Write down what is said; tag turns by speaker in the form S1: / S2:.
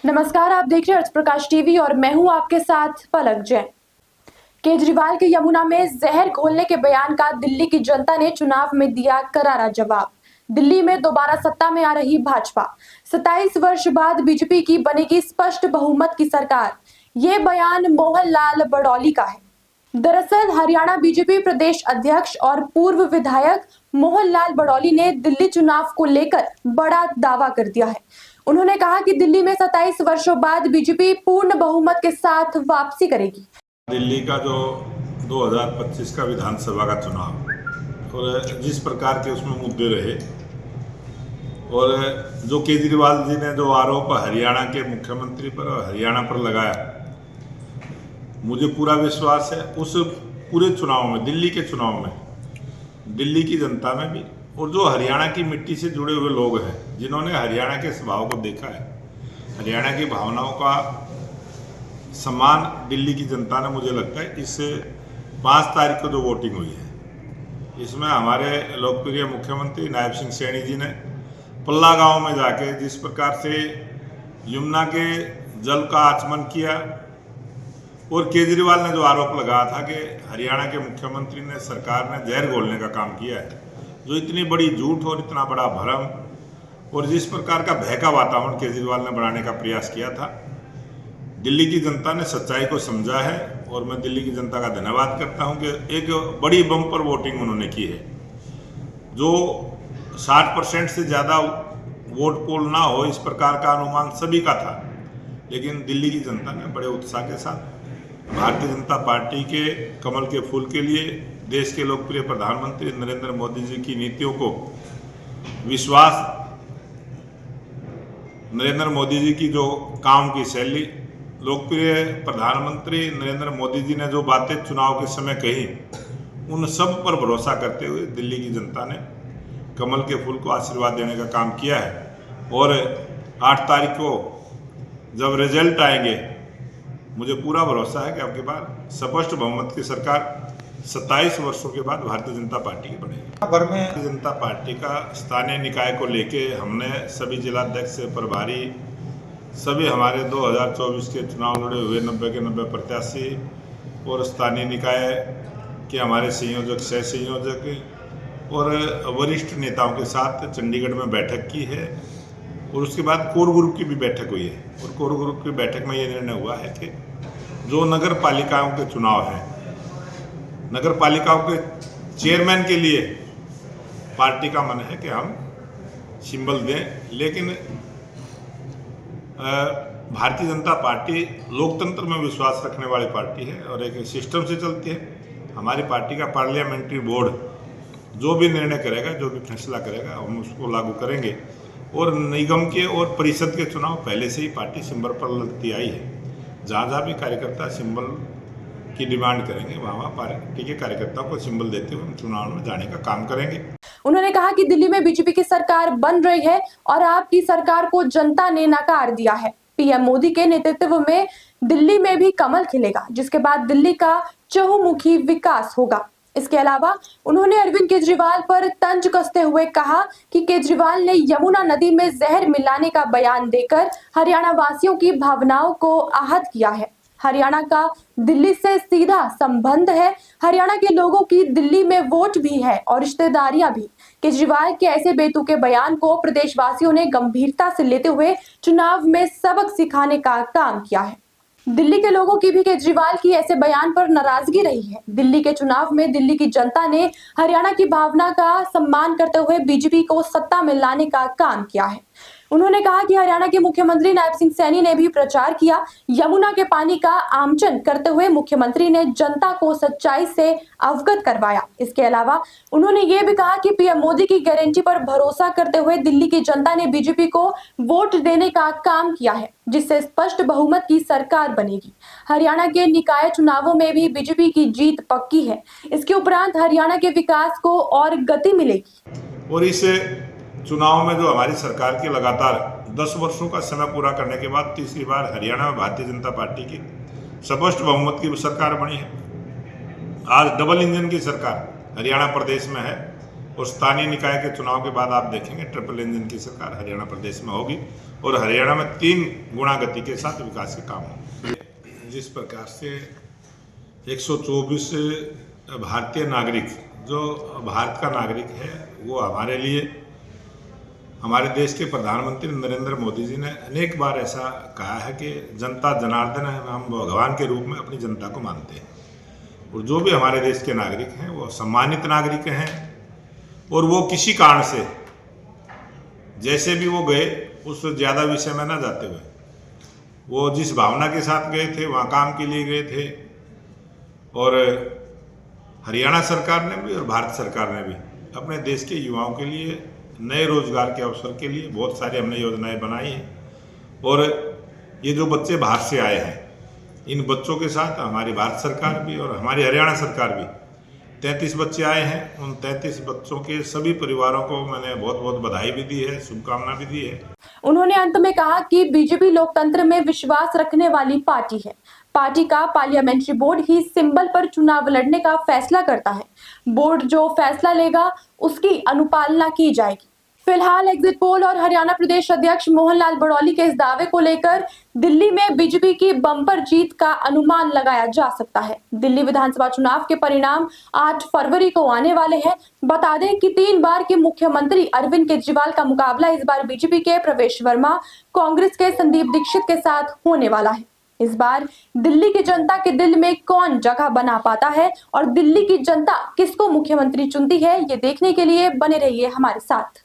S1: नमस्कार, आप देख रहे हैं अर्थ प्रकाश टीवी और मैं हूं आपके साथ पलक जैन। केजरीवाल के यमुना में जहर घोलने के बयान का दिल्ली की जनता ने चुनाव में दिया करारा जवाब। दिल्ली में दोबारा सत्ता में आ रही भाजपा, 27 वर्ष बाद बीजेपी की बनेगी स्पष्ट बहुमत की सरकार। ये बयान मोहन लाल बड़ौली का है। दरअसल हरियाणा बीजेपी प्रदेश अध्यक्ष और पूर्व विधायक मोहन लाल बड़ौली ने दिल्ली चुनाव को लेकर बड़ा दावा कर दिया है। उन्होंने कहा कि दिल्ली में 27 वर्षों बाद बीजेपी पूर्ण बहुमत के साथ वापसी करेगी।
S2: दिल्ली का जो 2025 का विधानसभा का चुनाव और जिस प्रकार के उसमें मुद्दे रहे और जो केजरीवाल जी ने जो आरोप हरियाणा के मुख्यमंत्री पर और हरियाणा पर लगाया, मुझे पूरा विश्वास है उस पूरे चुनाव में, दिल्ली के चुनाव में, दिल्ली की जनता में भी और जो हरियाणा की मिट्टी से जुड़े हुए लोग हैं, जिन्होंने हरियाणा के स्वभाव को देखा है, हरियाणा की भावनाओं का सम्मान दिल्ली की जनता ने, मुझे लगता है इस 5 तारीख को जो वोटिंग हुई है, इसमें हमारे लोकप्रिय मुख्यमंत्री नायब सिंह सैनी जी ने पल्ला गांव में जाके जिस प्रकार से यमुना के जल का आचमन किया और केजरीवाल ने जो आरोप लगाया था कि हरियाणा के मुख्यमंत्री ने, सरकार ने जहर घोलने का काम किया है, जो इतनी बड़ी झूठ और इतना बड़ा भ्रम और जिस प्रकार का भय का वातावरण केजरीवाल ने बनाने का प्रयास किया था, दिल्ली की जनता ने सच्चाई को समझा है और मैं दिल्ली की जनता का धन्यवाद करता हूं कि एक बड़ी बम्पर वोटिंग उन्होंने की है। जो 60% से ज़्यादा वोट पोल ना हो इस प्रकार का अनुमान सभी का था, लेकिन दिल्ली की जनता ने बड़े उत्साह के साथ भारतीय जनता पार्टी के कमल के फूल के लिए, देश के लोकप्रिय प्रधानमंत्री नरेंद्र मोदी जी की नीतियों को विश्वास, नरेंद्र मोदी जी की जो काम की शैली, लोकप्रिय प्रधानमंत्री नरेंद्र मोदी जी ने जो बातें चुनाव के समय कही, उन सब पर भरोसा करते हुए दिल्ली की जनता ने कमल के फूल को आशीर्वाद देने का काम किया है। और 8 तारीख को जब रिजल्ट आएंगे, मुझे पूरा भरोसा है कि आपके बार स्पष्ट बहुमत की सरकार 27 वर्षों के बाद भारतीय जनता पार्टी की बनेगी। भारतीय जनता पार्टी का स्थानीय निकाय को लेके हमने सभी जिलाध्यक्ष से प्रभारी, सभी हमारे 2024 के चुनाव लड़े हुए 90 के 90 प्रत्याशी और स्थानीय निकाय के हमारे संयोजक, सह संयोजक और वरिष्ठ नेताओं के साथ चंडीगढ़ में बैठक की है और उसके बाद कोर ग्रुप की भी बैठक हुई है। और कोर ग्रुप की बैठक में ये निर्णय हुआ है कि जो नगर पालिकाओं के चुनाव हैं, नगर पालिकाओं के चेयरमैन के लिए पार्टी का मन है कि हम सिंबल दें, लेकिन भारतीय जनता पार्टी लोकतंत्र में विश्वास रखने वाली पार्टी है और एक सिस्टम से चलती है। हमारी पार्टी का पार्लियामेंट्री बोर्ड जो भी निर्णय करेगा, जो भी फैसला करेगा, हम उसको लागू करेंगे। और निगम के और परिषद के चुनाव पहले से ही पार्टी सिंबल पर लड़ती आई है। जहाँ जहाँ भी कार्यकर्ता सिंबल की डिमांड करेंगे, वहाँ पार्टी के कार्यकर्ताओं को सिंबल देते हुए हम चुनाव में जाने का काम करेंगे।
S1: उन्होंने कहा कि दिल्ली में बीजेपी की सरकार बन रही है और आपकी सरकार को जनता ने नकार दिया है। पीएम मोदी के नेतृत्व में दिल्ली में भी कमल खिलेगा, जिसके बाद दिल्ली का चहुमुखी विकास होगा। इसके अलावा उन्होंने अरविंद केजरीवाल पर तंज कसते हुए कहा कि केजरीवाल ने यमुना नदी में जहर मिलाने का बयान देकर हरियाणा वासियों की भावनाओं को आहत किया है। हरियाणा का दिल्ली से सीधा संबंध है, हरियाणा के लोगों की दिल्ली में वोट भी है और रिश्तेदारियां भी। केजरीवाल के ऐसे बेतुके बयान को प्रदेशवासियों ने गंभीरता से लेते हुए चुनाव में सबक सिखाने का काम किया है। दिल्ली के लोगों की भी केजरीवाल की ऐसे बयान पर नाराजगी रही है। दिल्ली के चुनाव में दिल्ली की जनता ने हरियाणा की भावना का सम्मान करते हुए बीजेपी को सत्ता में लाने का काम किया है। उन्होंने कहा कि हरियाणा के मुख्यमंत्री नायब सिंह सैनी ने भी प्रचार किया। यमुना के पानी का आमचन करते हुए मुख्यमंत्री ने जनता को सच्चाई से अवगत करवाया। इसके अलावा उन्होंने ये भी कहा कि पीएम मोदी की गारंटी पर भरोसा करते हुए दिल्ली की जनता ने बीजेपी को वोट देने का काम किया है, जिससे स्पष्ट बहुमत की सरकार बनेगी। हरियाणा के निकाय चुनावों में भी बीजेपी की जीत पक्की है। इसके उपरांत हरियाणा के विकास को और गति मिलेगी।
S2: और इस चुनाव में जो हमारी सरकार की लगातार 10 वर्षों का समय पूरा करने के बाद तीसरी बार हरियाणा में भारतीय जनता पार्टी की स्पष्ट बहुमत की सरकार बनी है। आज डबल इंजन की सरकार हरियाणा प्रदेश में है और स्थानीय निकाय के चुनाव के बाद आप देखेंगे ट्रिपल इंजन की सरकार हरियाणा प्रदेश में होगी और हरियाणा में 3 गुना गति के साथ विकास के काम हों। जिस प्रकार से 124 भारतीय नागरिक जो भारत का नागरिक है, वो हमारे लिए हमारे देश के प्रधानमंत्री नरेंद्र मोदी जी ने अनेक बार ऐसा कहा है कि जनता जनार्दन है, हम भगवान के रूप में अपनी जनता को मानते हैं और जो भी हमारे देश के नागरिक हैं वो सम्मानित नागरिक हैं और वो किसी कारण से जैसे भी वो गए उस ज़्यादा विषय में ना जाते हुए वो जिस भावना के साथ गए थे वहाँ काम के लिए गए थे। और हरियाणा सरकार ने भी और भारत सरकार ने भी अपने देश के युवाओं के लिए नए रोजगार के अवसर के लिए बहुत सारी हमने योजनाएं बनाई हैं। और ये जो बच्चे बाहर से आए हैं, इन बच्चों के साथ हमारी भारत सरकार भी और हमारी हरियाणा सरकार भी 33 बच्चे आए हैं। उन 33 बच्चों के सभी परिवारों को मैंने बहुत बहुत बधाई भी दी है, शुभकामना भी दी है।
S1: उन्होंने अंत में कहा कि बीजेपी लोकतंत्र में विश्वास रखने वाली पार्टी है। पार्टी का पार्लियामेंट्री बोर्ड ही सिंबल पर चुनाव लड़ने का फैसला करता है। बोर्ड जो फैसला लेगा उसकी अनुपालना की जाएगी। फिलहाल एग्जिट पोल और हरियाणा प्रदेश अध्यक्ष मोहन लाल बड़ौली के इस दावे को लेकर दिल्ली में बीजेपी की बम्पर जीत का अनुमान लगाया जा सकता है। दिल्ली विधानसभा चुनाव के परिणाम 8 फरवरी को आने वाले हैं। बता दें कि 3 बार के मुख्यमंत्री अरविंद केजरीवाल का मुकाबला इस बार बीजेपी के प्रवेश वर्मा, कांग्रेस के संदीप दीक्षित के साथ होने वाला है। इस बार दिल्ली की जनता के दिल में कौन जगह बना पाता है और दिल्ली की जनता किसको मुख्यमंत्री चुनती है, ये देखने के लिए बने रहिए हमारे साथ।